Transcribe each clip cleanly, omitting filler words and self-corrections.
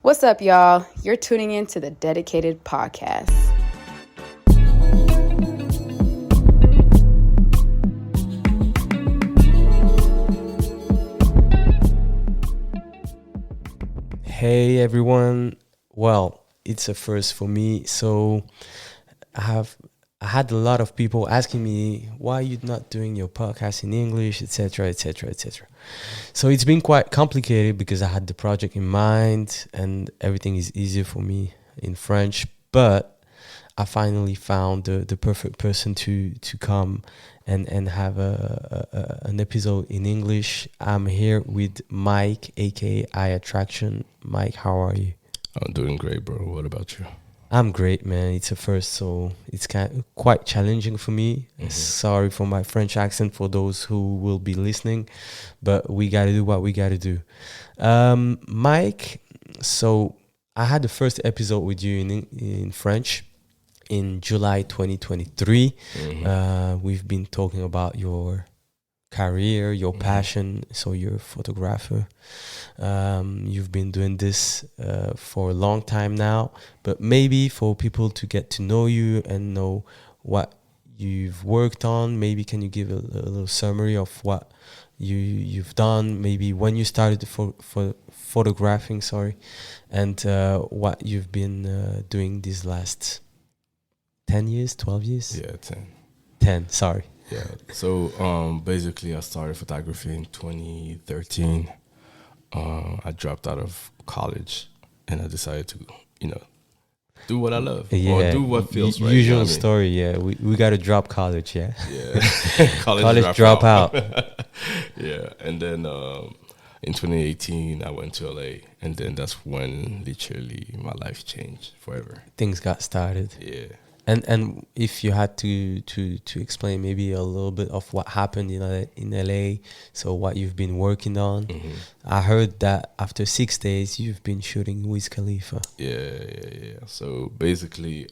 What's up, y'all? You're tuning in to the Dedicated Podcast. Hey everyone. Well, it's a first for me. So I had a lot of people asking me why you're not doing your podcast in English, etc., etc., etc. So it's been quite complicated because I had the project in mind and everything is easier for me in French, but I finally found the perfect person to come and have an episode in English. I'm here with Mike, aka EyeAttraction. Mike, how are you? I'm doing great, bro. What about you? I'm great, man. It's a first, so it's quite challenging for me. Mm-hmm. Sorry for my French accent for those who will be listening, but we got to do what we got to do. Mike, so I had the first episode with you in French in July 2023. Mm-hmm. We've been talking about your career, your passion. So you're a photographer. You've been doing this for a long time now, but maybe for people to get to know you and know what you've worked on, maybe can you give a little summary of what you've done, maybe when you started for photographing, and what you've been doing these last 10 years, 12 years? Yeah, 10. 10, sorry. Yeah, so basically I started photography in 2013. I dropped out of college and I decided to, do what I love or do what feels right. Usual story, yeah. We got to drop college, yeah. Yeah, college drop out. Yeah, and then in 2018 I went to LA, and then that's when literally my life changed forever. Things got started. Yeah. And if you had to explain maybe a little bit of what happened in LA, so what you've been working on. Mm-hmm. I heard that after 6 days you've been shooting Wiz Khalifa. Yeah. So basically,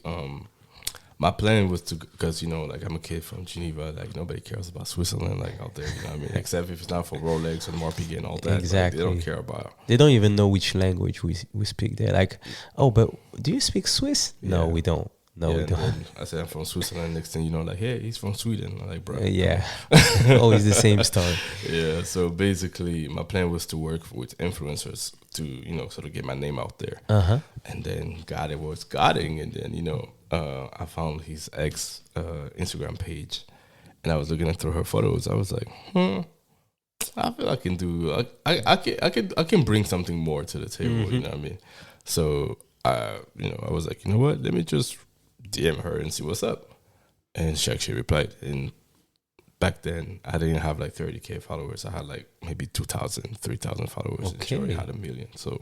my plan was to, because I'm a kid from Geneva, like nobody cares about Switzerland, like out there, you know what I mean? Except if it's not for Rolex and Marpig and all that. Exactly. Like, they don't care about. They don't even know which language we speak there. Like, oh, but do you speak Swiss? Yeah. No, we don't. No, we don't. I said I'm from Switzerland. Next thing you know, like, hey, he's from Sweden. I'm like, bro. Yeah. Always the same story. Yeah. So basically, my plan was to work with influencers to, sort of get my name out there. Uh-huh. And then God, it was Godding. And then, I found his ex Instagram page, and I was looking through her photos. I was like, I feel I can do. I can bring something more to the table. Mm-hmm. You know what I mean? So I was like, you know what? Let me just DM her and see what's up. And she actually replied. And back then, I didn't have like 30K followers. I had like maybe 2,000, 3,000 followers. Okay. And she already had 1 million. So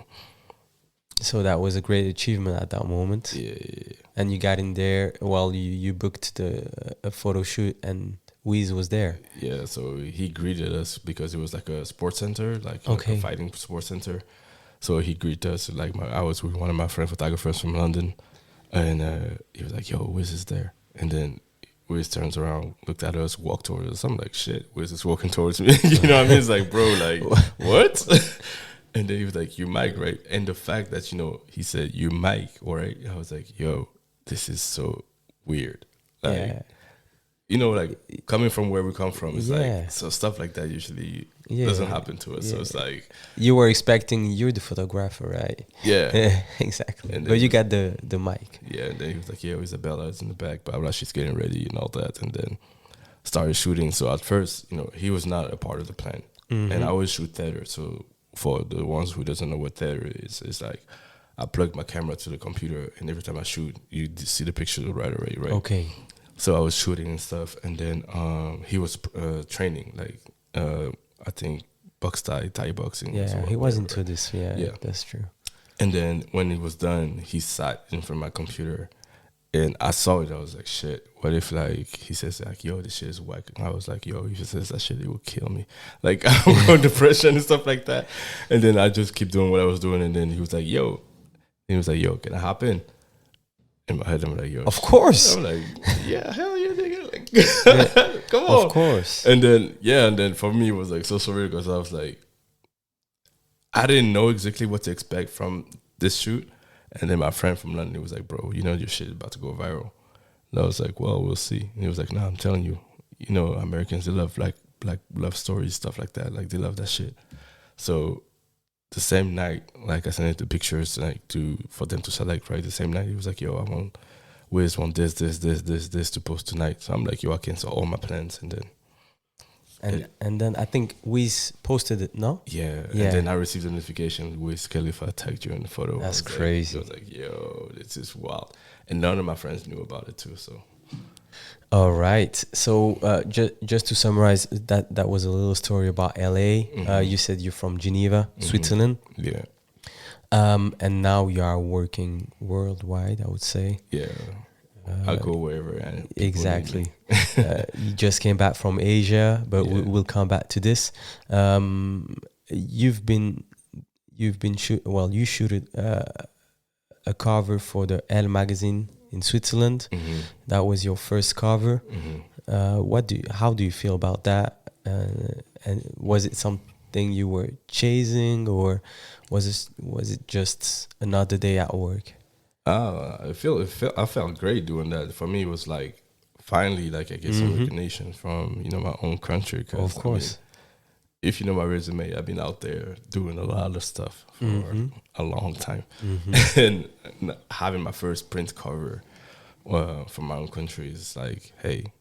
that was a great achievement at that moment. Yeah. And you got in there. Well, you booked a photo shoot, and Wiz was there. Yeah. So he greeted us because it was like a sports center, like a fighting sports center. So he greeted us like I was with one of my friend photographers from London. And he was like, yo, Wiz is there. And then Wiz turns around, looked at us, walked towards us. I'm like, shit, Wiz is walking towards me. You know what I mean? It's like, bro, like, what? And then he was like, you're Mike, right? And the fact that, he said, you're Mike, all right? I was like, yo, this is so weird. Like, like coming from where we come from, it's like, so stuff like that usually doesn't happen to us. Yeah. So it's like, you were expecting you're the photographer, right? Yeah. Exactly. And but you got the mic. Yeah, and then he was like, yeah, Isabella's in the back, blah, blah, she's getting ready and all that. And then started shooting. So at first, he was not a part of the plan. Mm-hmm. And I always shoot theater. So for the ones who doesn't know what theater is, it's like I plug my camera to the computer, and every time I shoot, you see the picture right away, right? Okay. So I was shooting and stuff, and then he was training, like I think Thai boxing. Yeah, he was into this. Yeah, that's true. And then when he was done, he sat in front of my computer, and I saw it. I was like, shit. What if like he says like, yo, this shit is whack? And I was like, yo, if he says that shit, it will kill me. Like I'm going depression and stuff like that. And then I just keep doing what I was doing, and then he was like, yo, can I hop in? In my head, I'm like, yo. Of course. I'm like, yeah, hell yeah, nigga. Like, come on. Of course. And then for me, it was like so surreal because I was like, I didn't know exactly what to expect from this shoot. And then my friend from London was like, bro, you know your shit is about to go viral. And I was like, well, we'll see. And he was like, nah, I'm telling you, you know, Americans, they love like love stories, stuff like that. Like they love that shit. So the same night, like I sent it the pictures like for them to select, right? The same night, he was like, yo, I want Wiz want this to post tonight. So I'm like, yo, I cancel all my plans, and then and then I think Wiz posted it, no? Yeah. And then I received a notification, Wiz Khalifa tagged you in the photo. That's crazy. I was like, yo, this is wild. And none of my friends knew about it too, so. All right. So just to summarize, that was a little story about LA. You said you're from Geneva, Switzerland. Yeah. And now you are working worldwide, I would say. Yeah. I go wherever. And exactly. You just came back from Asia, but we'll come back to this. You shooted a cover for the Elle magazine in Switzerland. That was your first cover. How do you feel about that? And was it something you were chasing, or was it just another day at work? I felt great doing that. For me, it was like finally, like I get some recognition from my own country. Of course. I mean, if you know my resume, I've been out there doing a lot of stuff for a long time, and having my first print cover from my own country is like, hey,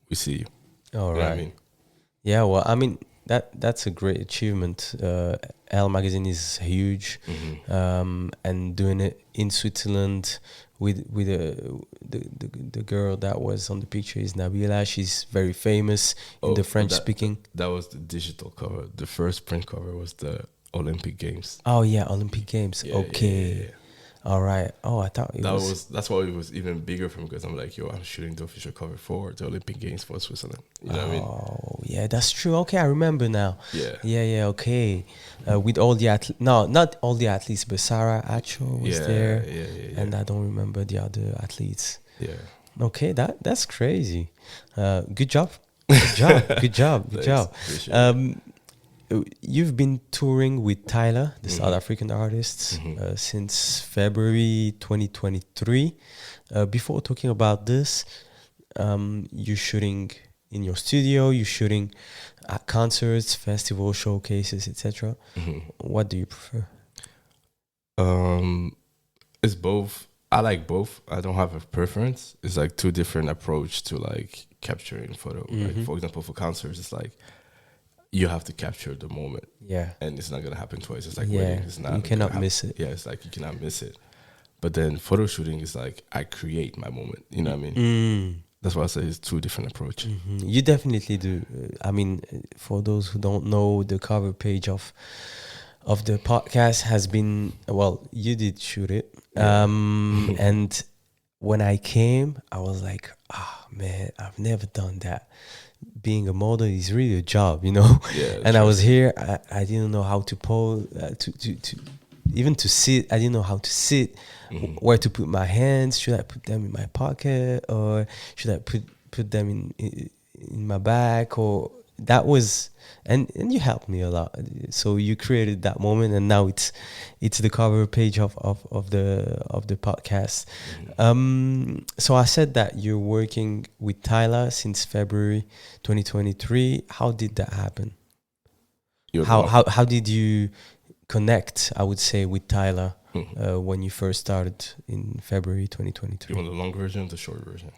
we see you. All right. You know what I mean? Yeah. Well, I mean that's a great achievement. Elle magazine is huge, and doing it in Switzerland with the girl that was on the picture is Nabila. She's very famous in the French speaking. That was the digital cover. The first print cover was the Olympic Games. Oh yeah, Olympic Games. Yeah, okay. yeah. All right. Oh, I thought that's why it was even bigger for me, because I'm like, yo, I'm shooting the official cover for the Olympic Games for Switzerland. You know what I mean? Oh, yeah, that's true. Okay, I remember now. Yeah. Yeah, okay. With all the not all the athletes, but Sarah Acho was there. Yeah. And I don't remember the other athletes. Yeah. Okay, that's crazy. Good job. Good job. You've been touring with Tyla, the South African artist, since February 2023. Before talking about this, you're shooting in your studio, you're shooting at concerts, festivals, showcases, etc. What do you prefer? It's both. I like both. I don't have a preference. It's like two different approach to like capturing photo. Like, for example, for concerts, it's like you have to capture the moment. Yeah. And it's not gonna happen twice. It's like wedding. It's not. You cannot miss it. Yeah, it's like you cannot miss it. But then photo shooting is like I create my moment. You know what I mean? That's why I say it's two different approaches. You definitely do. I mean, for those who don't know, the cover page of the podcast has been, well, you did shoot it. And when I came, I was like, man, I've never done that. Being a model is really a job, you know. Yeah, and I was here. I didn't know how to pose, even to sit. I didn't know how to sit, where to put my hands. Should I put them in my pocket, or should I put them in my bag? Or that was, and you helped me a lot. So you created that moment, and now it's the cover page of the podcast. So I said that you're working with Tyla since February 2023. How did that happen? How did you connect, I would say, with Tyla when you first started in February 2023? You want the long version or the short version?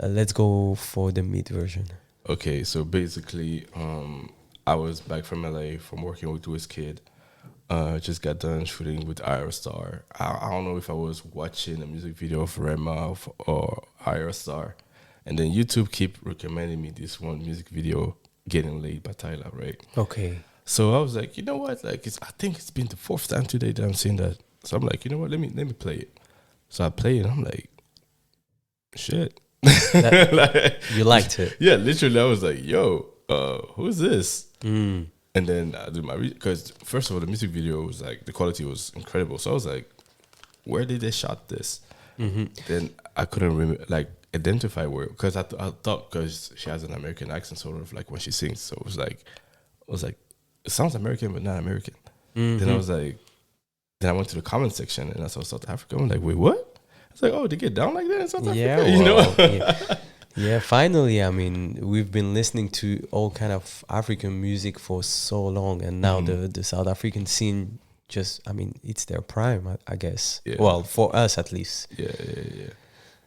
Let's go for the mid version. Okay, so basically, I was back from LA from working with WizKid. Just got done shooting with Aerostar. I don't know if I was watching a music video of Rema or Aerostar, and then YouTube keep recommending me this one music video, "Getting Laid" by Tyla, right? Okay. So I was like, you know what? Like, I think it's been the fourth time today that I'm seeing that. So I'm like, you know what? Let me play it. So I play it. And I'm like, shit. You liked it? Yeah, literally. I was like, yo, who's this? And then I did my because first of all, the music video was like, the quality was incredible. So I was like, where did they shot this? Then I couldn't identify where, because I thought because she has an American accent, sort of like when she sings. So it was like, it sounds American but not American. Then I was like, Then I went to the comment section and I saw South Africa. I'm like, wait, what? I was like, oh, they get down like that in South Yeah, Africa, you know? yeah. Finally, I mean, we've been listening to all kind of African music for so long, and now the South African scene just, I mean, it's their prime, I guess. Yeah. Well, for us at least. Yeah.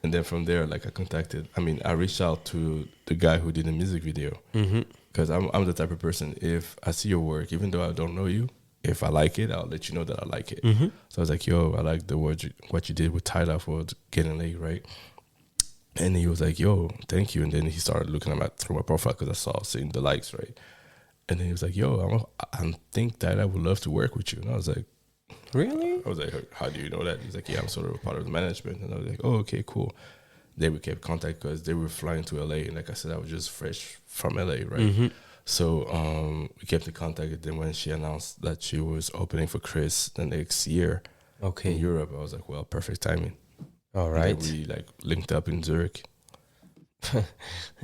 And then from there, like I reached out to the guy who did the music video. Because I'm the type of person, if I see your work, even though I don't know you, if I like it, I'll let you know that I like it. So I was like, yo, I like what you did with Tyla for Getting Laid, right? And he was like, yo, thank you. And then he started looking at through my profile because I saw seeing the likes, right? And then he was like, yo, I think that I would love to work with you. And I was like, really? I was like, how do you know that? He's like, yeah, I'm sort of a part of the management. And I was like, oh, okay, cool. Then we kept contact because they were flying to LA. And like I said, I was just fresh from LA, right? So we kept in contact. And then when she announced that she was opening for Chris the next year in Europe, I was like, well, perfect timing. All right. And we linked up in Zurich.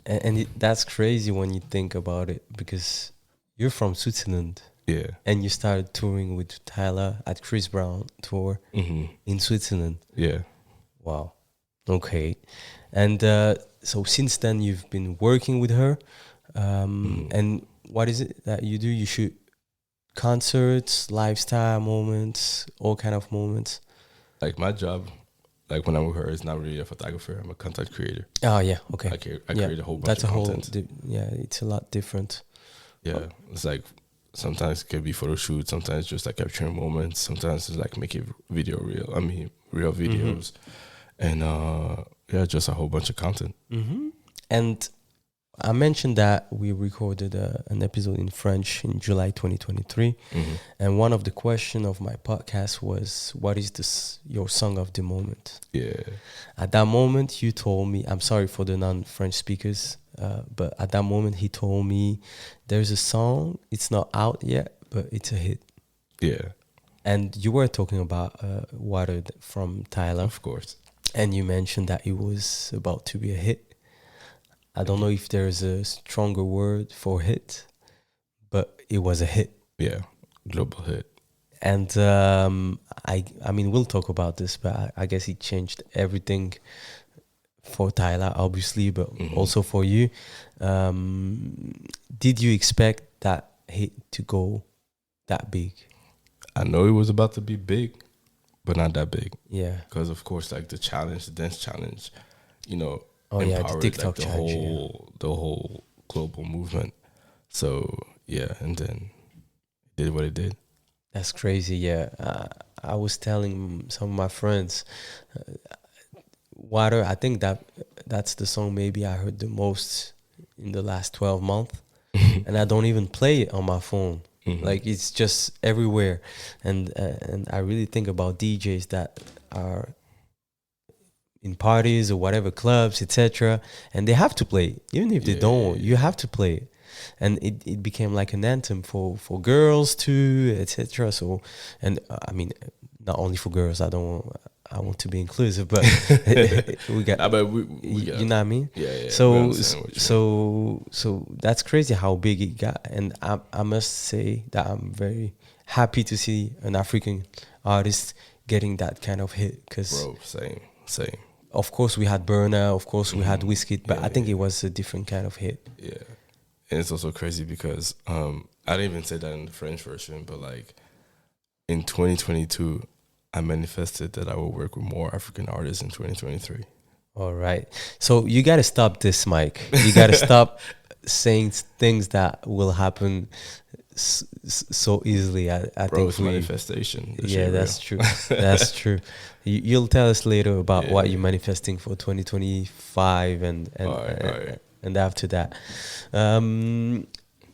and that's crazy when you think about it, because you're from Switzerland. Yeah. And you started touring with Tyla at Chris Brown tour in Switzerland. Yeah. Wow. Okay. And so since then you've been working with her. And what is it that you do? You shoot concerts, lifestyle moments, all kind of moments. Like my job, like when I'm with her, is not really a photographer. I'm a content creator. Oh yeah, okay. I create a whole bunch of content. It's a lot different. Yeah, it's like sometimes it could be photo shoots, sometimes just like capturing moments, sometimes it's like making real videos, and just a whole bunch of content. And I mentioned that we recorded an episode in French in July 2023. And one of the questions of my podcast was, what is your song of the moment? Yeah. At that moment, you told me, I'm sorry for the non-French speakers, but at that moment, he told me there's a song, it's not out yet, but it's a hit. Yeah. And you were talking about Water from Tyla. Of course. And you mentioned that it was about to be a hit. I don't know if there's a stronger word for hit, but it was a hit. Yeah, global hit. And I mean, we'll talk about this, but I guess it changed everything for Tyla, obviously, but also for you. Did you expect that hit to go that big? I know it was about to be big, but not that big. Yeah. Because, of course, like the dance challenge, Oh yeah, the TikTok challenge, the whole global movement. So yeah, and then it did what it did. That's crazy. Yeah, I was telling some of my friends, Water. I think that's the song maybe I heard the most in the last 12 months, and I don't even play it on my phone. Like it's just everywhere, and I really think about DJs that are in parties or whatever, clubs, etc., and they have to play it. Even if they don't, you have to play it. And it became like an anthem for girls too, etc. So, and I mean, not only for girls. I want to be inclusive, but we got. You know what I mean? Yeah. So that's crazy how big it got, and I must say that I'm very happy to see an African artist getting that kind of hit. Cause same. Of course, we had Burna. Of course, we had Wizkid, but I think it was a different kind of hit. Yeah, and it's also crazy because I didn't even say that in the French version, but like in 2022, I manifested that I will work with more African artists in 2023. All right, so you got to stop this, Mike. You got to stop saying things that will happen so easily. I think it's manifestation. Yeah, that's true. That's true. You'll tell us later about what you're manifesting for 2025 and after that.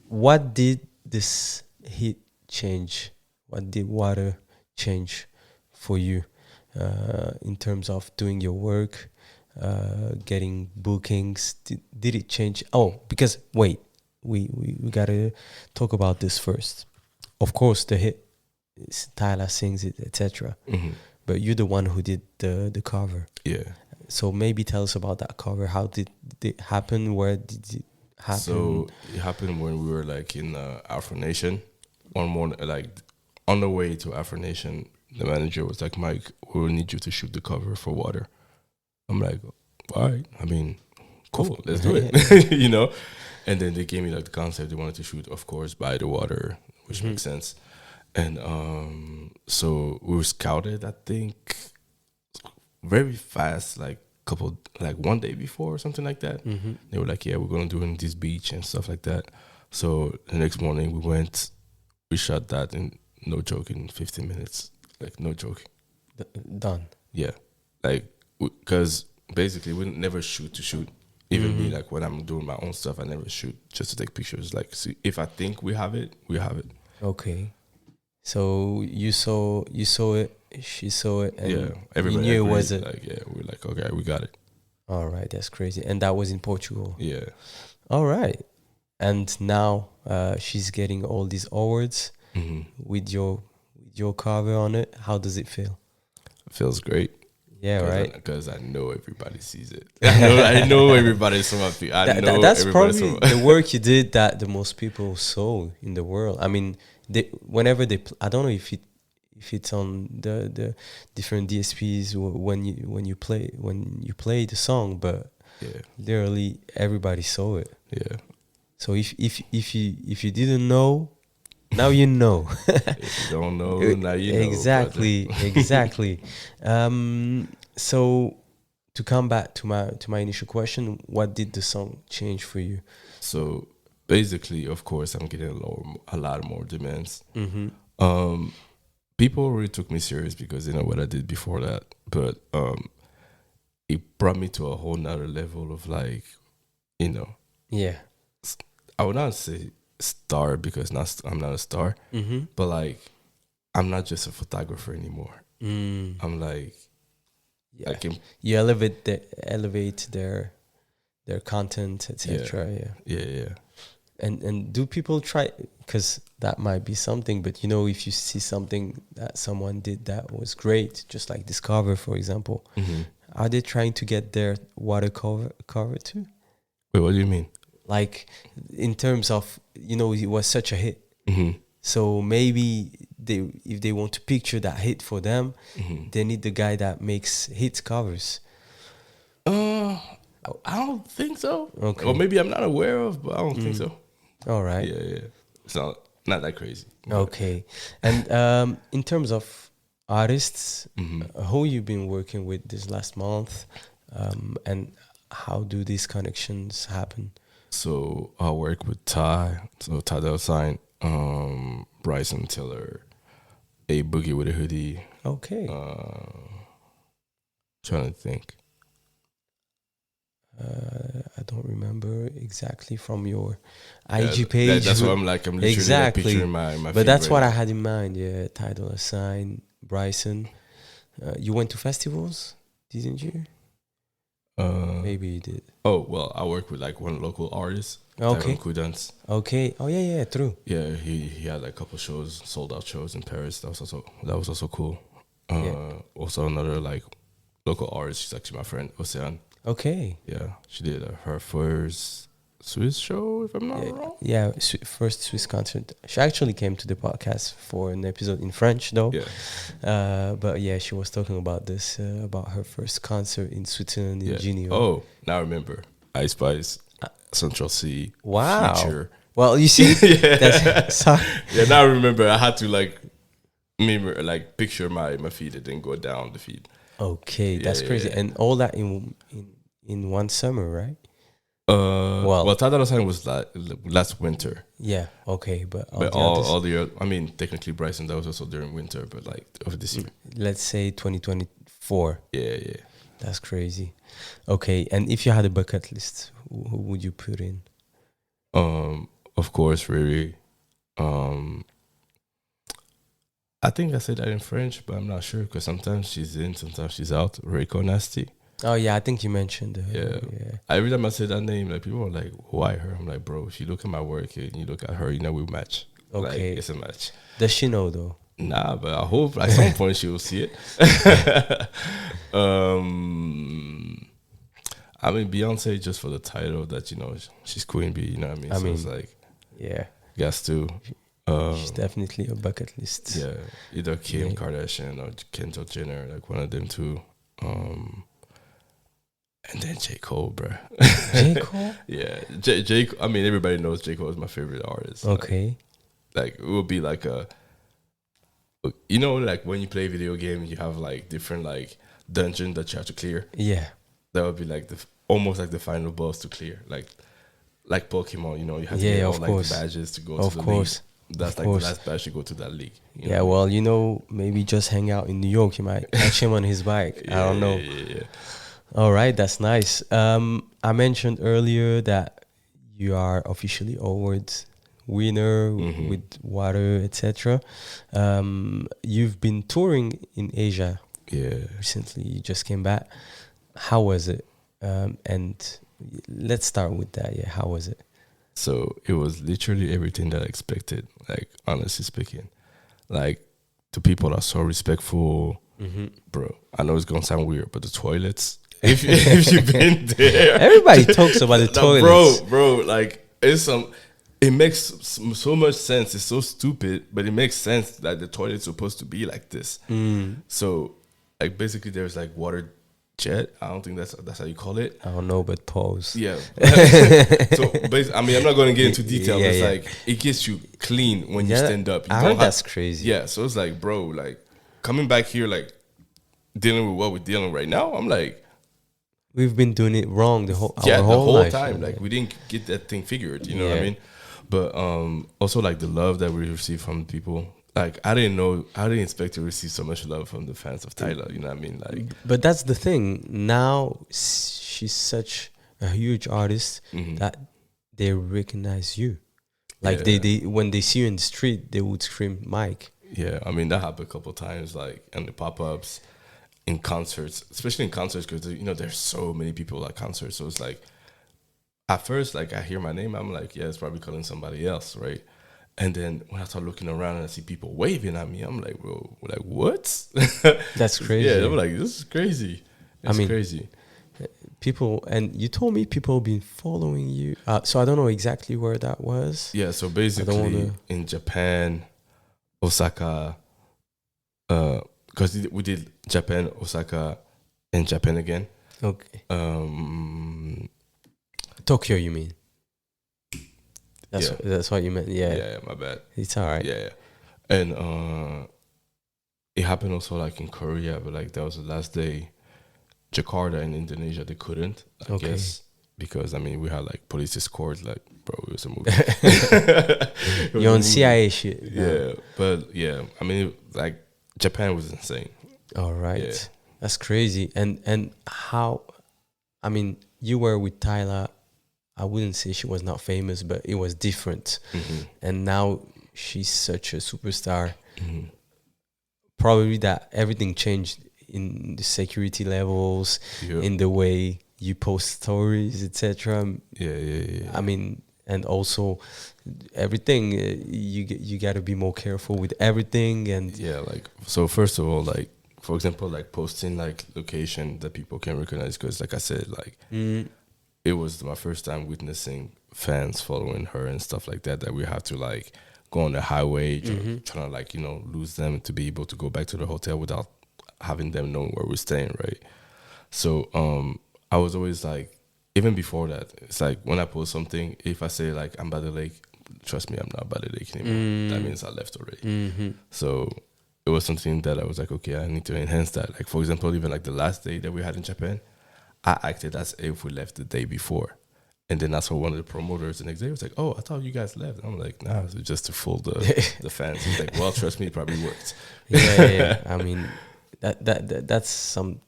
What did this hit change? What did Water change for you in terms of doing your work, getting bookings? Did it change? Oh, because wait, we gotta talk about this first. Of course, the hit, Tyla sings it, etc. But you're the one who did the cover. Yeah. So maybe tell us about that cover. How did it happen? Where did it happen? So it happened when we were like in Afro Nation, on the way to Afro Nation the manager was like, Mike, we will need you to shoot the cover for Water. I'm like, all right. I mean, cool, let's do it. You know? And then they gave me like the concept. They wanted to shoot, of course, by the water, which makes sense. And so we were scouted, I think, very fast, like one day before or something like that. They were like, yeah, we're going to do it in this beach and stuff like that. So the next morning we shot that in, no joke, in 15 minutes. Like, no joke. Done. Yeah. Like, because basically we never shoot to shoot. Even me, like when I'm doing my own stuff, I never shoot just to take pictures. Like, see, if I think we have it, we have it. Okay. So you saw it, she saw it, and yeah, everybody you knew agreed, it was it. Like, yeah, we're like, okay, we got it. All right, that's crazy. And that was in Portugal. Yeah. All right. And now she's getting all these awards with your cover on it. How does it feel? It feels great. Yeah, right. Because I know everybody sees it. I know everybody saw my feet. That's probably the work you did that the most people saw in the world. I mean, whenever they, I don't know if it's on the different DSPs when you play the song, but literally everybody saw it. Yeah. So if you didn't know, now you know. If you don't know, now you know. Exactly. So to come back to my initial question, what did the song change for you? So basically, of course, I'm getting a lot more demands. People really took me serious because they know what I did before that. But it brought me to a whole nother level of, like, you know. Yeah. I would not say star because I'm not a star, but like I'm not just a photographer anymore. I'm like, you elevate their content, etc. Yeah. And do people try, because that might be something, but you know, if you see something that someone did that was great, just like Discover, for example, are they trying to get their water cover too? Wait, what do you mean? Like, in terms of, you know, it was such a hit. So maybe if they want to picture that hit for them, they need the guy that makes hit covers. I don't think so. Okay. Or maybe I'm not aware of, but I don't think so. All right. Yeah. It's not that crazy. Okay. And in terms of artists, who you've been working with this last month, and how do these connections happen? So I work with Ty, so Tyla, Bryson Tiller, a Boogie Wit Da Hoodie. Okay. Trying to think. I don't remember exactly from your IG page. That's what I'm like. I'm literally exactly. Picturing my But that's what I had in mind. Yeah, Tyla, Bryson. You went to festivals, didn't you? Maybe you did. Oh, well, I work with like one local artist. Okay. Okay. Oh yeah, true. Yeah, he had like a couple shows, sold out shows in Paris. That was also cool. Also another like local artist. She's actually my friend, Ocean. Okay. Yeah, she did her first Swiss show, if I'm not wrong. Yeah, first Swiss concert. She actually came to the podcast for an episode in French, though. Yeah. But yeah, she was talking about this, about her first concert in Switzerland, in Geneva. Oh, now I remember. Ice Spice, Central Cee. Wow. Future. Well, you see? Sorry. Yeah, now I remember. I had to like picture my feed. It didn't go down the feed. Okay, that's crazy. Yeah. And all that in one summer, right? Well, Tyla was last winter. Yeah, okay, but all the year. I mean, technically, Bryson, that was also during winter, but like over this year. Let's say 2024. Yeah. That's crazy. Okay, and if you had a bucket list, who would you put in? Of course, Riri. I think I said that in French, but I'm not sure because sometimes she's in, sometimes she's out. Reiko Nasty. Oh yeah, I think you mentioned her. Yeah. Every time I say that name, like people are like, "Why her?" I'm like, "Bro, if you look at my work and you look at her, you know we match. Okay, like, it's a match." Does she know though? Nah, but I hope at some point she will see it. I mean, Beyonce just for the title that, you know, she's Queen Bee. You know what I mean? So it's like, yeah, guess too. She's definitely a bucket list. Yeah, either Kim Kardashian or Kendall Jenner, like one of them two. And then J. Cole, bro. J. Cole? Yeah, I mean, everybody knows J. Cole is my favorite artist. Okay. Like it would be like like when you play video games, you have like different like dungeon that you have to clear. Yeah. That would be like almost like the final boss to clear. Like Pokemon, you have to get all like the badges to go to the league. That's like the last badge to go to that league. Well, maybe just hang out in New York. You might catch him on his bike. I don't know. Yeah. All right, that's nice. I mentioned earlier that you are officially awards winner with water, etc. You've been touring in Asia. Yeah. Recently, you just came back. How was it? And let's start with that. Yeah, how was it? So it was literally everything that I expected. Like honestly speaking, like the people are so respectful, bro. I know it's gonna sound weird, but the toilets. If you've been there, everybody talks about the toilets, bro. Like it makes so much sense. It's so stupid, but it makes sense that the toilet's supposed to be like this. So, like basically, there's like water jet. I don't think that's how you call it. I don't know, but pause. Yeah. So basically, I mean, I'm not going to get into detail. It's like it gets you clean when you stand up. I heard that's crazy. Yeah. So it's like, bro, like coming back here, like dealing with what we're dealing right now. I'm like. We've been doing it wrong the whole life, time. Like we didn't get that thing figured. You know what I mean? But also like the love that we receive from people. Like I didn't expect to receive so much love from the fans of Tyla. You know what I mean? Like, but that's the thing. Now she's such a huge artist that they recognize you. Like they when they see you in the street, they would scream Mike. Yeah, I mean that happened a couple of times. Like and the pop-ups. In concerts, especially in concerts, because there's so many people at concerts. So it's like, at first, like I hear my name, I'm like, yeah, it's probably calling somebody else, right? And then when I start looking around and I see people waving at me, I'm like, bro, like what? That's crazy. Yeah, I'm like, this is crazy. It's crazy. People, and you told me people have been following you. So I don't know exactly where that was. Yeah, so basically in Japan, Osaka, because we did Japan, Osaka, and Japan again. Okay. Tokyo, you mean? That's what you meant. Yeah. Yeah, my bad. It's all right. Yeah. And it happened also like in Korea, but like that was the last day. Jakarta in Indonesia, they couldn't, I guess, because I mean we had like police escort, like bro, it was a movie. You're on CIA shit. Yeah, but yeah, I mean like Japan was insane. All right, that's crazy. And how? I mean, you were with Tyla. I wouldn't say she was not famous, but it was different. And now she's such a superstar. Probably that everything changed in the security levels, in the way you post stories, etc. Yeah. I mean, and also everything. You got to be more careful with everything. And like so. First of all, like for example, like posting like location that people can recognize, because like I said, like it was my first time witnessing fans following her and stuff like that. That we have to like go on the highway, trying to like lose them to be able to go back to the hotel without having them know where we're staying, right? So I was always like, even before that, it's like when I post something, if I say like I'm by the lake, trust me, I'm not by the lake anymore. That means I left already. So it was something that I was like, okay, I need to enhance that. Like for example, even like the last day that we had in Japan, I acted as if we left the day before. And then that's what one of the promoters the next day was like, oh, I thought you guys left. And I'm like, nah, it's just to fool the fans. He's like, well, trust me, it probably worked. Yeah. I mean, that's some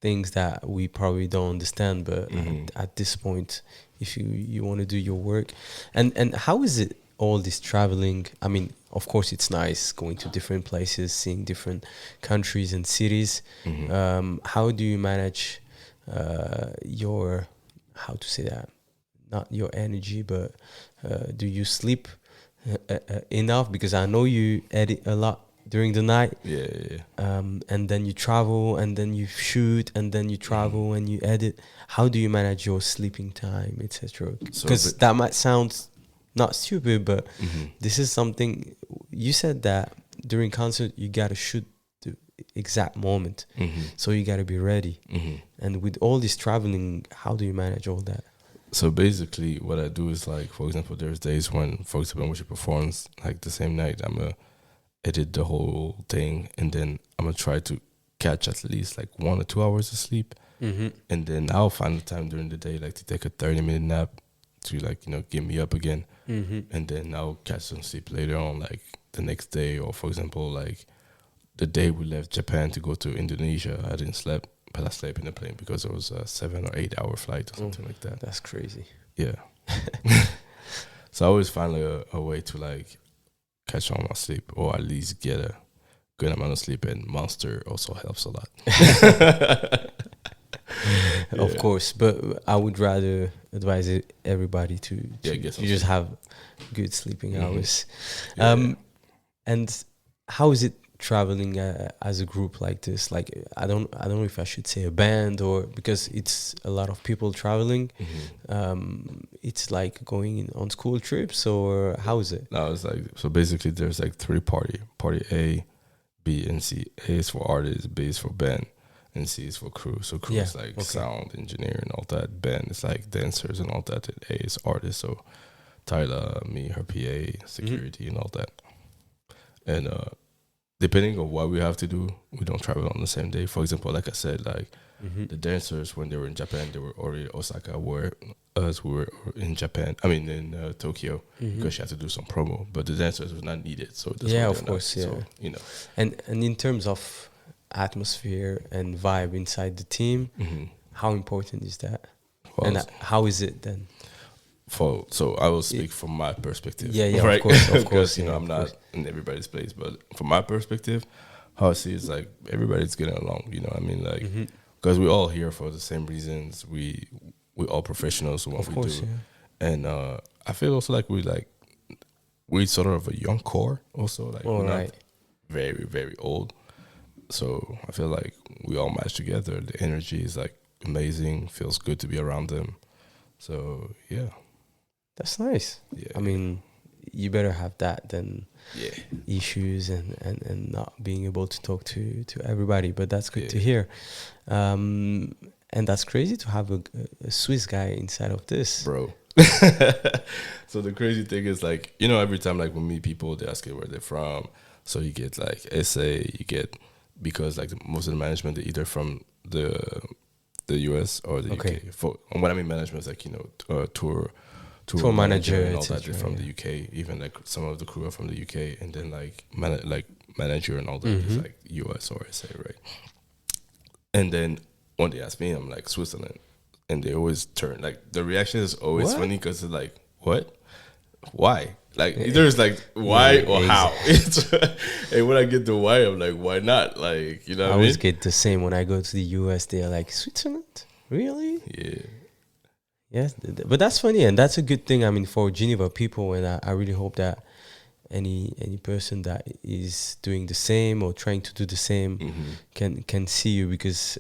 things that we probably don't understand, but at this point, if you want to do your work, and how is it all this traveling? I mean, of course it's nice going to different places, seeing different countries and cities. How do you manage your, how to say that, not your energy, but do you sleep enough? Because I know you edit a lot during the night, and then you travel, and then you shoot, and then you travel and you edit. How do you manage your sleeping time, etc.? Because that might sound not stupid, but Mm-hmm. this is something you said that during concert you gotta shoot the exact moment, Mm-hmm. so you gotta be ready. Mm-hmm. And with all this traveling, how do you manage all that? So basically, what I do is like, for example, there's days when, for example, when she performs like the same night, I'm gonna edit the whole thing, and then I'm gonna try to catch at least like 1 or 2 hours of sleep, and then I'll find the time during the day like to take a 30-minute nap to like get me up again, and then I'll catch some sleep later on, like the next day, or for example, like the day we left Japan to go to Indonesia, I didn't sleep. But I slept in the plane because it was a 7 or 8 hour flight or something like that. That's crazy. Yeah. So I always find a way to like catch on my sleep, or at least get a good amount of sleep. And Monster also helps a lot. Of course, but I would rather advise everybody to get some just sleep. have good sleeping hours. Yeah. And how is it traveling as a group like this? Like I don't know if I should say a band, or because it's a lot of people traveling. It's like going on school trips, or how is it? No, it's like, so basically there's like 3 party A, B, and C. A is for artists, B is for band, and C is for crew. So crew is like sound engineer and all that. Band is like dancers and all that. And A is artists. So Tyla, me, her PA, security, and all that. And depending on what we have to do, we don't travel on the same day. For example, like I said, like the dancers, when they were in Japan, they were already in Osaka, where us, we were in Japan. I mean, in Tokyo, because she had to do some promo. But the dancers was not needed. So that's yeah, why of they're course, not, yeah. So, And in terms of atmosphere and vibe inside the team, how important is that? Well, And how is it then? So I will speak from my perspective. Yeah, right? of course, Because yeah, I'm not in everybody's place, but from my perspective, how I see it is like everybody's getting along. You know what I mean? Like, because we're all here for the same reasons. We all professionals in what we do, and I feel also like we sort of a young core. Also, like we're not very, very old. So I feel like we all match together. The energy is like amazing. Feels good to be around them. So yeah. That's nice. Yeah, I mean, you better have that than yeah. issues and not being able to talk to everybody. But that's good to hear. And that's crazy to have a Swiss guy inside of this. Bro. So the crazy thing is, like, every time like we meet people, they ask you where they're from. So you get like SA, because like most of the management, they're either from the US or the UK. And what I mean management is like, tour manager and all that. They're from the UK. Even like some of the crew are from the UK, and then like manager and all that is like US or SA, right? And then when they ask me, I'm like Switzerland, and they always turn like the reaction is always funny because it's like, what, why? Like either it's like why or how. And when I get the why, I'm like, why not? Like, you know what I always mean? get the same when I go to the US. They are like, Switzerland, really? Yeah. Yes, but that's funny, and that's a good thing. I mean, for Geneva people, and I really hope that any person that is doing the same or trying to do the same can see you, because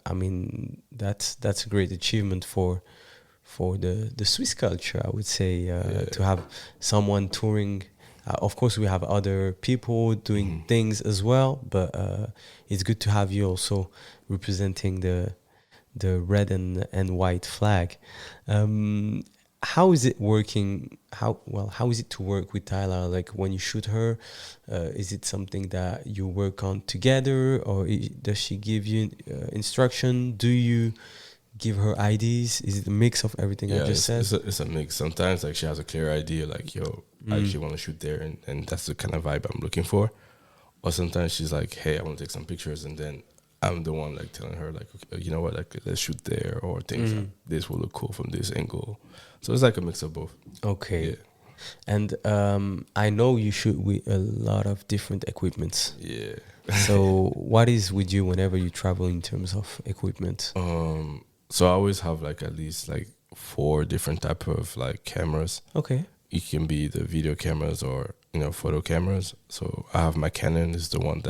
I mean that's a great achievement for the Swiss culture, I would say, to have someone touring. Of course, we have other people doing things as well, but it's good to have you also representing the red and white flag. How is it working? How is it to work with Tyla? Like when you shoot her, is it something that you work on together, or does she give you instruction? Do you give her ideas? Is it a mix of everything I just said? It's a mix. Sometimes like she has a clear idea, like, yo, I actually want to shoot there, and that's the kind of vibe I'm looking for. Or sometimes she's like, hey, I want to take some pictures, and then I'm the one like telling her like, okay, you know what, like let's shoot there, or things like this will look cool from this angle. So it's like a mix of both. Okay. Yeah. And I know you shoot with a lot of different equipments. Yeah. So what is with you whenever you travel in terms of equipment? So I always have like at least like 4 different type of like cameras. Okay. It can be the video cameras or photo cameras. So I have my Canon is the one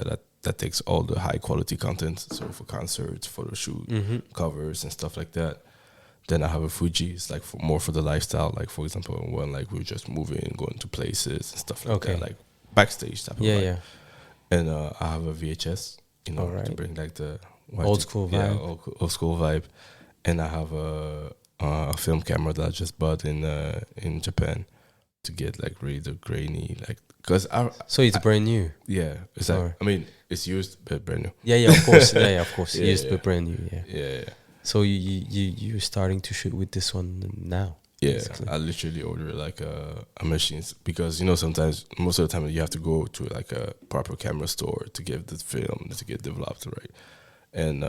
that takes all the high quality content. So for concerts, photo shoot, covers and stuff like that. Then I have a Fuji. It's like more for the lifestyle. Like for example, when like we're just moving, going to places and stuff like that, like backstage type of vibe. Yeah. And I have a VHS, you know, to bring like the old school vibe. Yeah, old school vibe. And I have a film camera that I just bought in Japan to get like really the grainy because so it's brand new. Yeah, it's like, I mean it's used but brand new. Yeah, of course. of course. Used but brand new. Yeah. So you're starting to shoot with this one now. Yeah, basically. I literally order like a machine because you know sometimes most of the time you have to go to like a proper camera store to get the film to get developed, right? And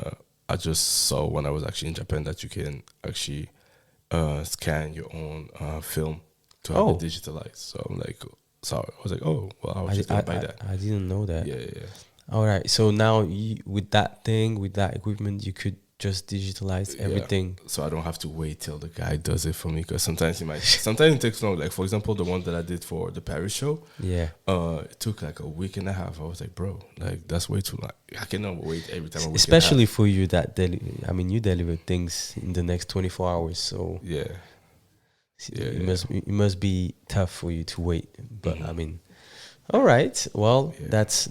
I just saw when I was actually in Japan that you can actually scan your own film to have it digitalized. So I'm like, I was like, oh, well, I was just gonna buy that. I didn't know that. Yeah. All right. So now with that equipment, you could just digitalize everything. So I don't have to wait till the guy does it for me because sometimes it takes long. Like for example, the one that I did for the Paris show. Yeah. It took like a week and a half. I was like, bro, like that's way too long. I cannot wait every time. Especially for you you deliver things in the next 24 hours. So yeah. It must be tough for you to wait. But I mean, all right. Well, that's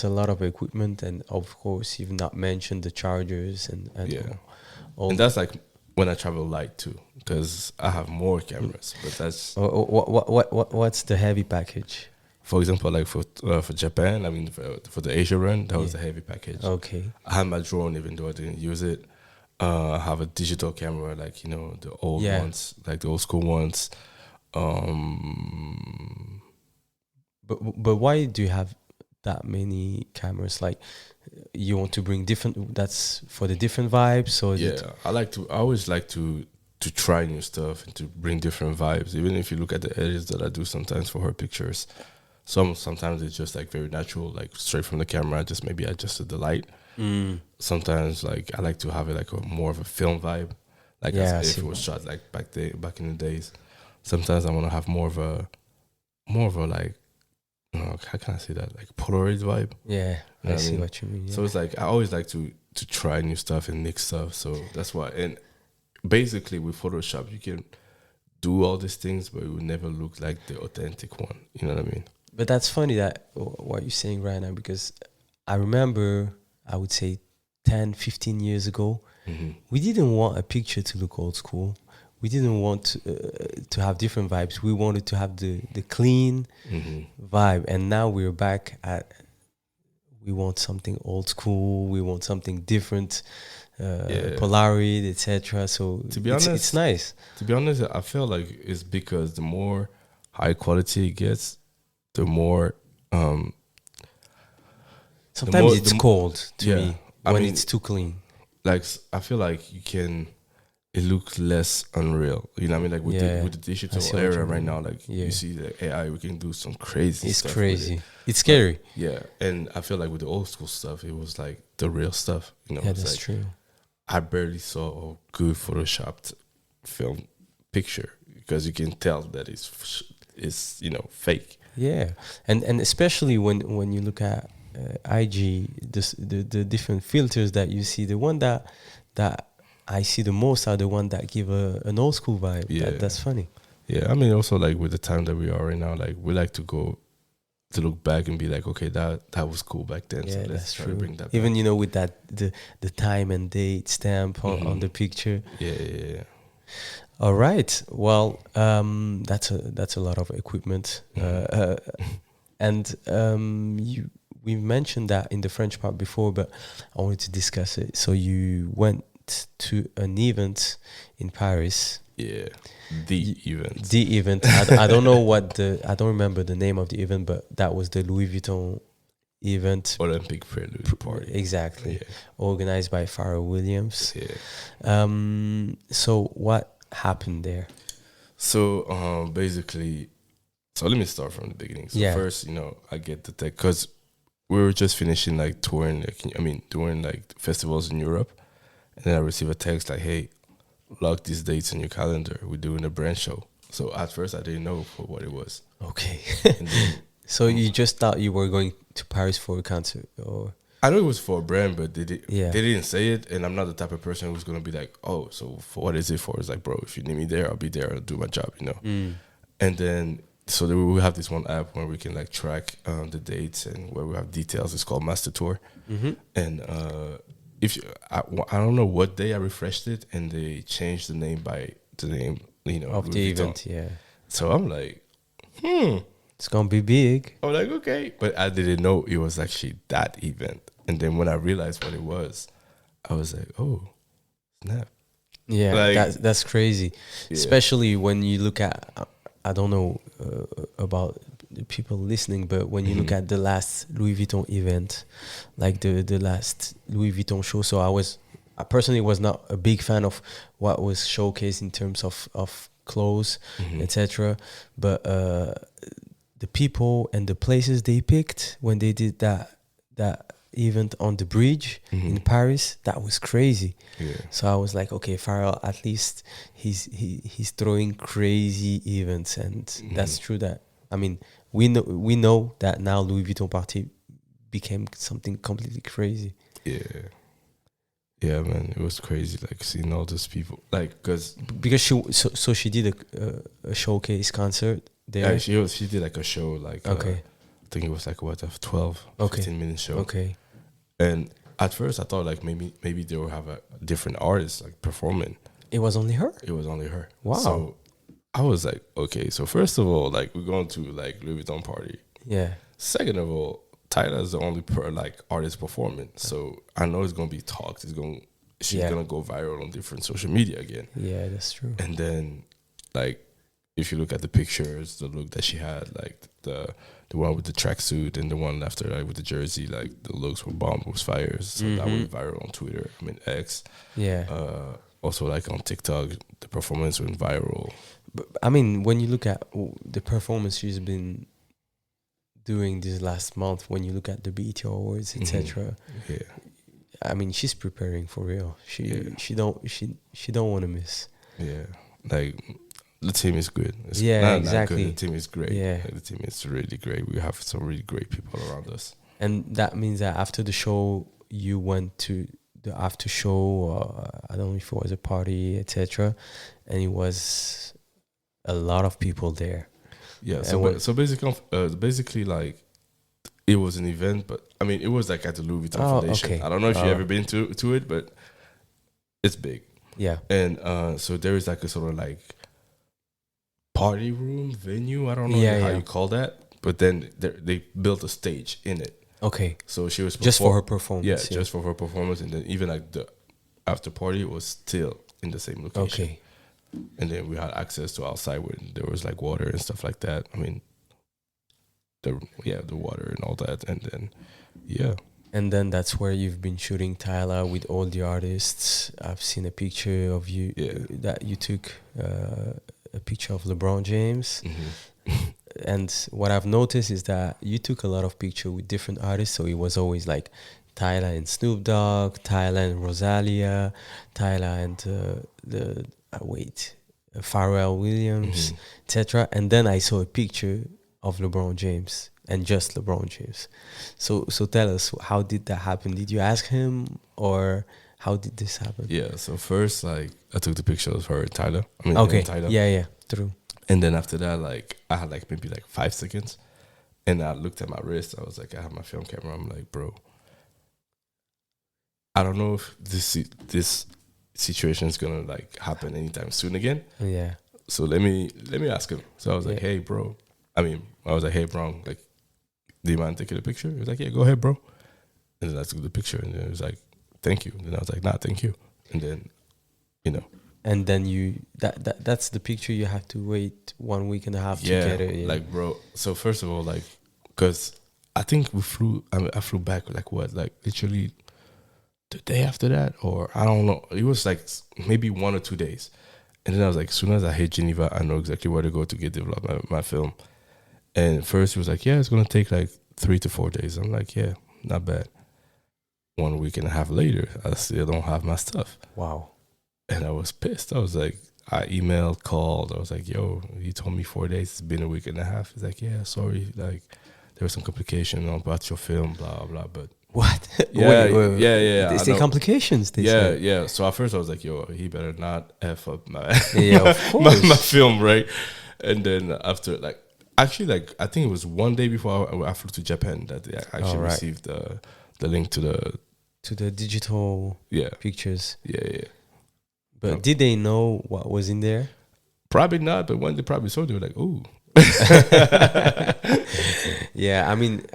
a lot of equipment, and of course, you've not mentioned the chargers and all. And that's like when I travel light too, because I have more cameras. But that's what's the heavy package? For example, like for Japan, I mean for the Asia run, that was the heavy package. Okay. I had my drone, even though I didn't use it. I have a digital camera, like, you know, the old ones, like the old school ones. But why do you have that many cameras? Like, you want to bring different? That's for the different vibes. So I always like to try new stuff and to bring different vibes. Even if you look at the edits that I do sometimes for her pictures, sometimes it's just like very natural, like straight from the camera. Just maybe adjusted the light. Sometimes like I like to have it like more of a film vibe, like as if it was shot like back in the days. Sometimes I want to have more of a like, how can I say that, like Polaroid vibe. Yeah, you know I see what you mean. Yeah. So it's like I always like to try new stuff and mix stuff. So that's why. And basically with Photoshop you can do all these things, but it will never look like the authentic one. You know what I mean? But that's funny that what you're saying right now, because I remember, I would say 10, 15 years ago, we didn't want a picture to look old school. We didn't want to have different vibes. We wanted to have the clean vibe. And now we're back at, we want something old school. We want something different, Polaroid, etc. So to be honest, it's nice. To be honest, I feel like it's because the more high quality it gets, the more... sometimes it's cold to me when it's too clean. Like I feel like it looks less unreal. You know what I mean? Like with the digital era right now, like you see the AI, we can do some crazy stuff. It's crazy. It's scary. Yeah. And I feel like with the old school stuff, it was like the real stuff. You know, yeah, that's true. I barely saw a good photoshopped film picture because you can tell that it's you know, fake. Yeah. And especially when you look at IG, the different filters that you see, the one that I see the most are the one that give an old school vibe. Yeah, that's funny. Yeah, I mean, also like with the time that we are right now, like we like to look back and be like, okay, that was cool back then. Yeah, so let's that's try true. to bring that even back. You know, with that the time and date stamp on the picture. Yeah. All right. Well, that's a lot of equipment, and we mentioned that in the French part before, but I wanted to discuss it. So you went to an event in Paris. Yeah, the event. The event. I don't know I don't remember the name of the event, but that was the Louis Vuitton event. Olympic Prelude party. Exactly. Yeah. Organized by Pharrell Williams. Yeah. So what happened there? So basically, so let me start from the beginning. So first, you know, I get the tech because we were just finishing like touring, doing like festivals in Europe, and then I received a text like, "Hey, lock these dates in your calendar. We're doing a brand show." So at first, I didn't know for what it was. Okay. Then, so you just thought you were going to Paris for a concert, or? I know it was for a brand, but they didn't say it, and I'm not the type of person who's gonna be like, oh, so for what is it for? It's like, bro, if you need me there, I'll be there. I'll do my job, you know. And then so we have this one app where we can like track the dates and where we have details. It's called Master Tour, and if you, I don't know what day I refreshed it, and they changed the name by the name, you know, of the event. Yeah. So I'm like, It's gonna be big. I'm like, okay, but I didn't know it was actually that event. And then when I realized what it was, I was like, oh, snap. Yeah, like, that's crazy. Yeah. Especially when you look at, I don't know about the people listening, but when you look at the last Louis Vuitton event, like the last Louis Vuitton show. So I personally was not a big fan of what was showcased in terms of clothes, etc. But the people and the places they picked when they did that event on the bridge in Paris, that was crazy. Yeah. So I was like, okay, Pharrell, at least he's throwing crazy events, and that's true. That I mean, we know that now Louis Vuitton party became something completely crazy. Yeah, man, it was crazy. Like seeing all those people, like because she did a showcase concert there. Yeah, she did like a show, like okay. I think it was like what, a 15-minute show. Okay. And at first I thought like maybe they will have a different artist like performing. It was only her? It was only her. Wow. So I was like, okay, so first of all, like we're going to like Louis Vuitton party. Yeah. Second of all, Tyla is the only artist performing. So I know it's gonna be talked. She's gonna go viral on different social media again. Yeah, that's true. And then like if you look at the pictures, the look that she had, like the one with the tracksuit and the one after, like with the jersey, like the looks were bomb, was fires. So that went viral on Twitter. I mean X. Yeah. Also like on TikTok, the performance went viral. But I mean, when you look at the performance she's been doing this last month, when you look at the BET Awards, etc. Yeah. I mean, she's preparing for real. She don't want to miss. Yeah. Like the team is good. It's exactly. The team is great. Yeah. Like, the team is really great. We have some really great people around us. And that means that after the show, you went to the after show, I don't know if it was a party, etc. And it was a lot of people there. Yeah. So basically, like it was an event, but I mean, it was like at the Louis Vuitton Foundation. Okay. I don't know if you've ever been to it, but it's big. Yeah. And so there is like a sort of like party room venue. I don't know how you call that, but then they built a stage in it. Okay. So she was just for her performance. Yeah, just for her performance, and then even like the after party was still in the same location. Okay. And then we had access to outside where there was like water and stuff like that. I mean, the water and all that, and then And then that's where you've been shooting Tyla with all the artists. I've seen a picture of you that you took a picture of LeBron James. And what I've noticed is that you took a lot of pictures with different artists. So it was always like Tyla and Snoop Dogg, Tyla and Rosalia, Tyla and Pharrell Williams, etc. And then I saw a picture of LeBron James and just LeBron James. So tell us, how did that happen? Did you ask him, or how did this happen? Yeah, so first, like, I took the picture of her and Tyler. Tyler. Yeah, true. And then after that, like, I had like maybe like 5 seconds, and I looked at my wrist. I was like, I have my film camera. I'm like, bro, I don't know if this situation is gonna like happen anytime soon again. Yeah. So let me ask him. So I was like, hey, bro. Hey, bro, like, do you mind taking a picture? He was like, yeah, go ahead, bro. And then I took the picture, and then he was like, thank you. And then I was like, nah, thank you. And then, And then that's the picture you have to wait 1.5 weeks to get it. Yeah. Like, bro. So first of all, like, because I think I flew back like what, like literally the day after that, or I don't know. It was like maybe 1 or 2 days. And then I was like, as soon as I hit Geneva, I know exactly where to go to get developed my film. And first he was like, yeah, it's going to take like 3 to 4 days. I'm like, yeah, not bad. 1.5 weeks later, I still don't have my stuff. Wow. And I was pissed. I was like, I emailed, called. I was like, yo, you told me 4 days. It's been 1.5 weeks. He's like, yeah, sorry. Like, there was some complication about your film, blah, blah. But What? Yeah, Wait. yeah. They I say know. complications. They say. Yeah. So at first I was like, yo, he better not F up my Yeah, of course. my film, right? And then after, like, actually, like, I think it was one day before I flew to Japan that they actually Right. received the link to the digital pictures. Yeah. But did they know what was in there? Probably not, but when they probably saw, they were like, ooh. Yeah, I mean,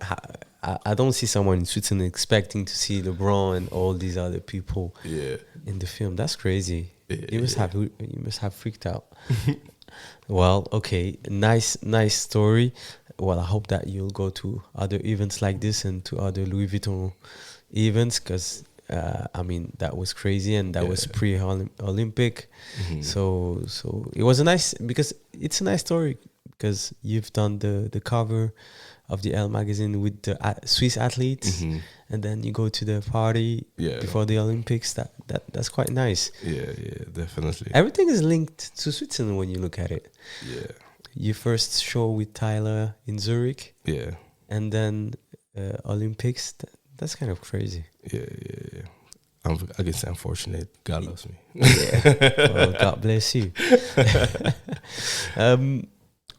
I don't see someone in Switzerland expecting to see LeBron and all these other people in the film. That's crazy. You must have freaked out. Well, okay, nice story. Well, I hope that you'll go to other events like this and to other Louis Vuitton events, because I mean, that was crazy, and that was pre-Olympic. So it was because it's a nice story, because you've done the cover of the Elle magazine with the Swiss athletes, and then you go to the party before the Olympics. That's quite nice. Yeah, definitely. Everything is linked to Switzerland when you look at it. Yeah. Your first show with Tyla in Zurich. Yeah. And then Olympics. That's kind of crazy. Yeah. I guess I'm fortunate. God loves me. Yeah. Well, God bless you.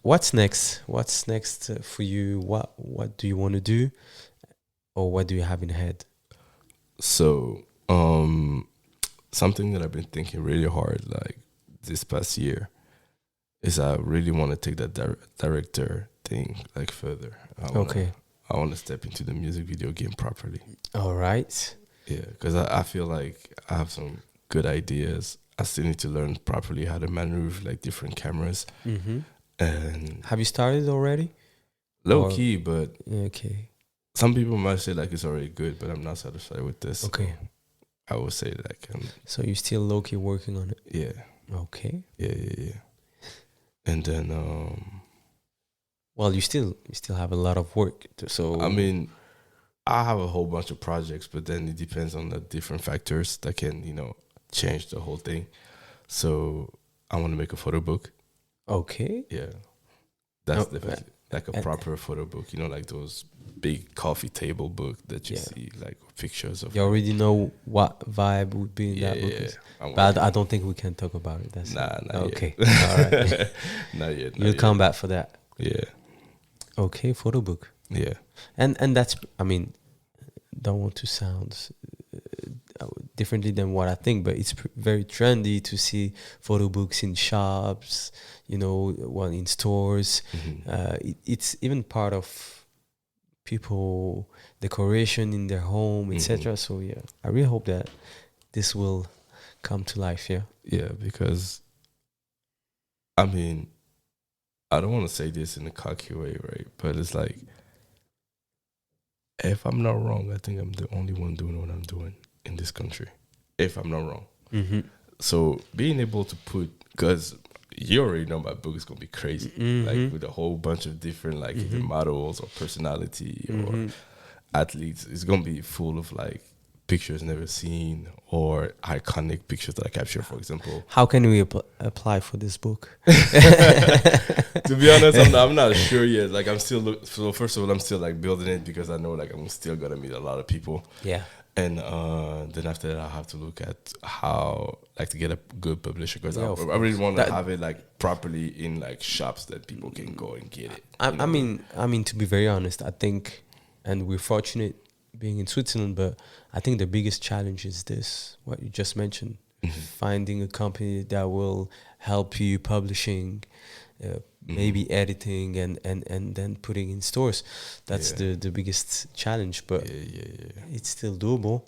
What's next? What's next for you? What do you want to do, or what do you have in head? So, something that I've been thinking really hard, like, this past year, is I really want to take that director thing, like, further. I want to step into the music video game properly. All right. Yeah, because I feel like I have some good ideas. I still need to learn properly how to maneuver, like, different cameras. And have you started already? Low key, but okay. Some people might say, like, it's already good, but I'm not satisfied with this. Okay. So I would say, like, so you're still low key working on it? Yeah. Okay. Yeah. And then well, you still have a lot of work. So I mean, I have a whole bunch of projects, but then it depends on the different factors that can, change the whole thing. So I want to make a photo book. Okay. Yeah. That's definitely like a proper photo book, like those big coffee table book that you see, like, pictures of. You already know what vibe would be in that book. Yeah. But I don't think we can talk about it. That's not okay. Yet. All right. Not yet. You'll come back for that. Yeah. Okay, photo book. Yeah. And that's, I mean, don't want to sound differently than what I think, but it's very trendy to see photo books in shops, in stores. It's even part of people decoration in their home, etc. So yeah, I really hope that this will come to life. Yeah, because I mean, I don't want to say this in a cocky way, right? But it's like, if I'm not wrong, I think I'm the only one doing what I'm doing in this country. If I'm not wrong. So being able to because you already know my book is going to be crazy. Like, with a whole bunch of different, like, either models or personality or athletes. It's going to be full of, like, pictures never seen or iconic pictures that I capture, for example. How can we apply for this book? To be honest, I'm not sure yet. Like, I'm still so first of all, I'm still, like, building it, because I know, like, I'm still gonna meet a lot of people. Yeah. And then after that, I have to look at how, like, to get a good publisher, because I really want to have it, like, properly in, like, shops that people can go and get it. I mean, to be very honest, I think, and we're fortunate being in Switzerland, but I think the biggest challenge is this, what you just mentioned, finding a company that will help you publishing, maybe editing, and then putting in stores. That's the biggest challenge, but it's still doable,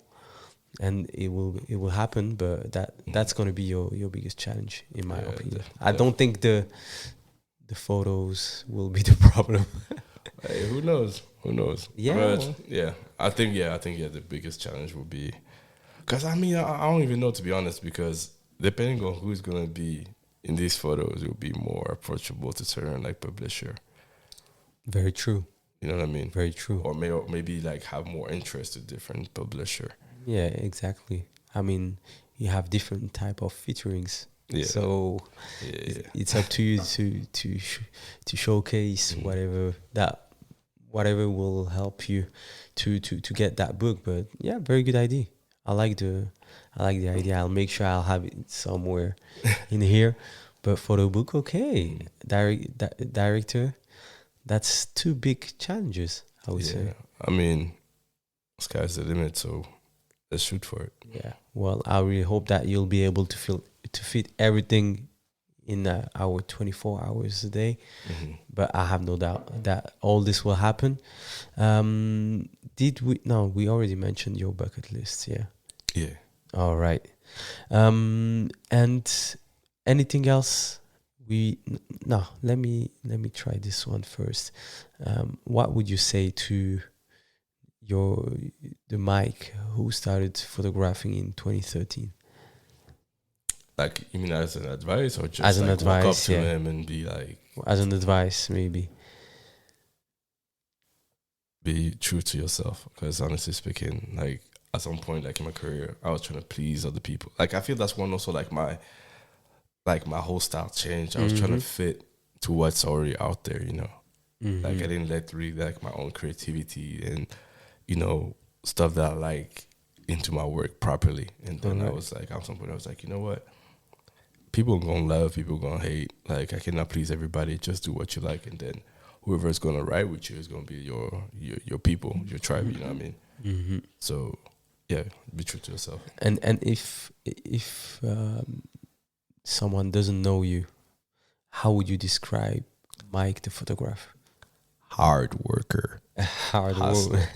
and it will happen. But that's going to be your biggest challenge, in my opinion. I don't think the photos will be the problem. Hey, who knows? Yeah. But I think the biggest challenge will be, because I mean, I don't even know, to be honest, because depending on who's gonna be in these photos, it will be more approachable to certain, like, publisher. Very true. You know what I mean? Very true. Or maybe like have more interest to different publisher. Yeah, exactly. I mean, you have different type of featurings. Yeah. So it's up to you to showcase whatever that whatever will help you to get that book. But yeah, very good idea. I like the idea. I'll make sure I'll have it somewhere in here. But for the book, okay, director, that's two big challenges, I would say. I mean, sky's the limit, so let's shoot for it. Yeah. Well, I really hope that you'll be able to fit everything in our 24 hours a day. But I have no doubt that all this will happen. Did we? No, we already mentioned your bucket list. Yeah. Yeah. All right. And anything else? No. Let me try this one first. What would you say to the Mike who started photographing in 2013? Like, you mean as an advice, or just as an like advice, walk up to yeah. him and be like, as an advice, maybe be true to yourself? Because honestly speaking, like at some point, like in my career, I was trying to please other people. Like I feel that's one also like my whole style changed. I was trying to fit to what's already out there, you know. Like I didn't let really like my own creativity and, you know, stuff that I like into my work properly. And then I was like, at some point I was like, you know what? People gonna love, people gonna hate. Like I cannot please everybody. Just do what you like, and then whoever's gonna ride with you is gonna be your people, your tribe. You know what I mean? So yeah, be true to yourself. And if someone doesn't know you, how would you describe Mike the photographer? Hard worker. Hard worker.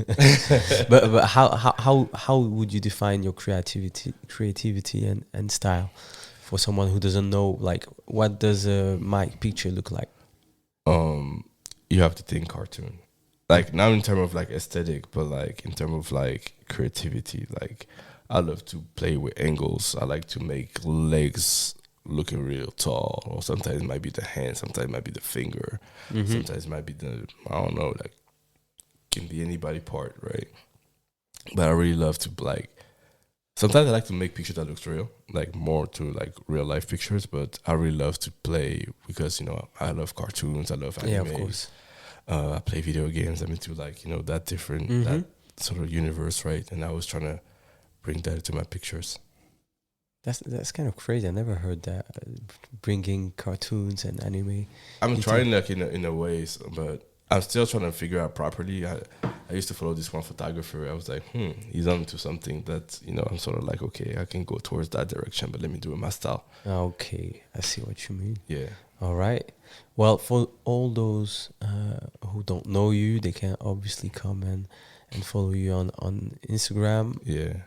but how would you define your creativity and style for someone who doesn't know? Like, what does a Mike picture look like? You have to think cartoon. Like not in terms of like aesthetic, but like in terms of like creativity. Like I love to play with angles. I like to make legs looking real tall, or sometimes it might be the hand, sometimes it might be the finger, sometimes it might be the, I don't know, like can be anybody part, right? But I really love to like, sometimes I like to make pictures that looks real, like more to like real life pictures, but I really love to play because, you know, I love cartoons, I love anime. Yeah, of course. I play video games. I'm into like, you know, that different, that sort of universe, right? And I was trying to bring that to my pictures. That's kind of crazy. I never heard that, bringing cartoons and anime. I'm trying like in a ways, but I'm still trying to figure out properly. I used to follow this one photographer. I was like, he's onto something that, you know, I'm sort of like, okay, I can go towards that direction, but let me do it my style. Okay, I see what you mean. Yeah. All right. Well, for all those who don't know you, they can obviously come and follow you on Instagram. Yeah.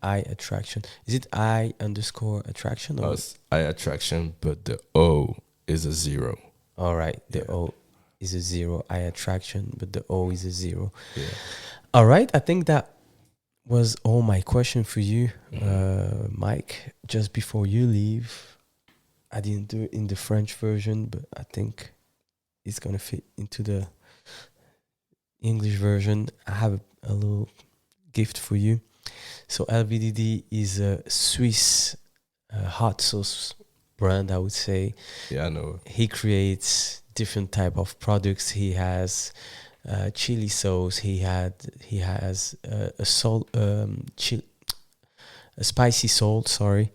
EyeAttraction. Is it I_attraction? Or? It's EyeAttraction, but the O is a 0. All right. The O is a 0. EyeAttraction, but the O is a 0. Yeah. All right. I think that was all my question for you, Mike. Just before you leave, I didn't do it in the French version, but I think it's going to fit into the English version. I have a little gift for you. So LVDD is a Swiss hot sauce brand, I would say. Yeah, I know. He creates different type of products. He has chili sauce. He has a salt, a spicy salt, sorry,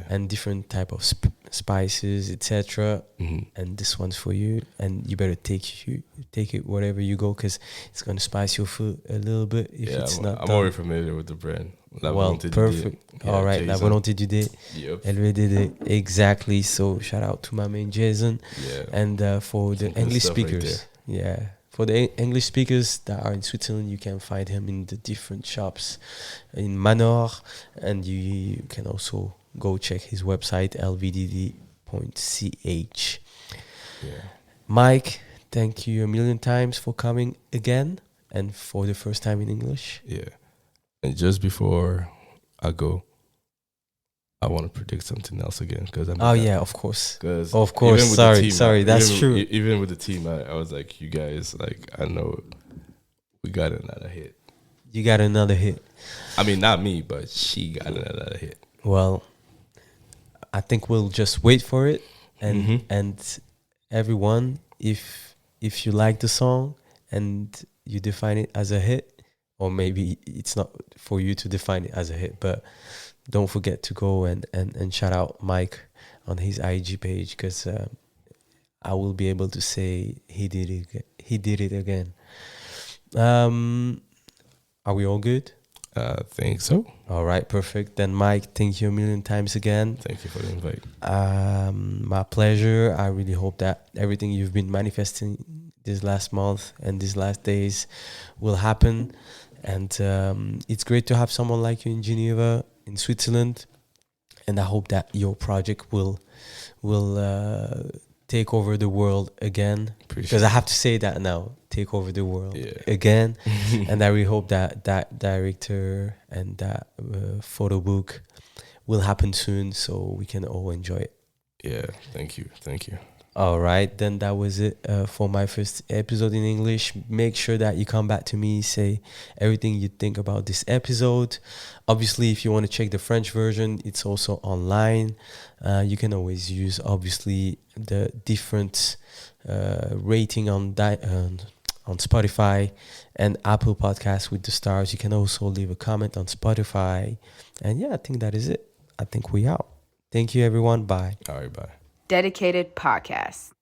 and different type of spices, etc. And this one's for you, and you better take it wherever you go, because it's gonna spice your food a little bit. If it's not, I'm already familiar with the brand. Well, perfect. All right, la volonté du dé. Yep. LVDD, exactly. So shout out to my man Jason. Yeah. And for the English speakers, right for the English speakers that are in Switzerland, you can find him in the different shops in Manor, and you can also go check his website lvdd.ch. Yeah. Mike, thank you a million times for coming again, and for the first time in English. Yeah. And just before I go, I want to predict something else again, because I'm. Oh yeah, of course. Of course. Sorry. That's true. Even with the team, I was like, you guys, like, I know we got another hit. You got another hit. I mean, not me, but she got another hit. Well, I think we'll just wait for it, and everyone, if you like the song and you define it as a hit, or maybe it's not for you to define it as a hit. But don't forget to go and shout out Mike on his IG page, because I will be able to say he did it. He did it again. Are we all good? I think so. All right, perfect. Then Mike, thank you a million times again. Thank you for the invite. My pleasure. I really hope that everything you've been manifesting this last month and these last days will happen. And it's great to have someone like you in Geneva, in Switzerland. And I hope that your project will take over the world again. Because I have to say that now, take over the world again. And I really hope that director and that photo book will happen soon, so we can all enjoy it. Yeah, thank you. All right, then that was it for my first episode in English. Make sure that you come back to me, say everything you think about this episode. Obviously, if you want to check the French version, it's also online. You can always use, obviously, the different rating on Spotify and Apple Podcasts with the stars. You can also leave a comment on Spotify. And yeah, I think that is it. I think we out. Thank you, everyone. Bye. All right, bye. Dedicated Podcast.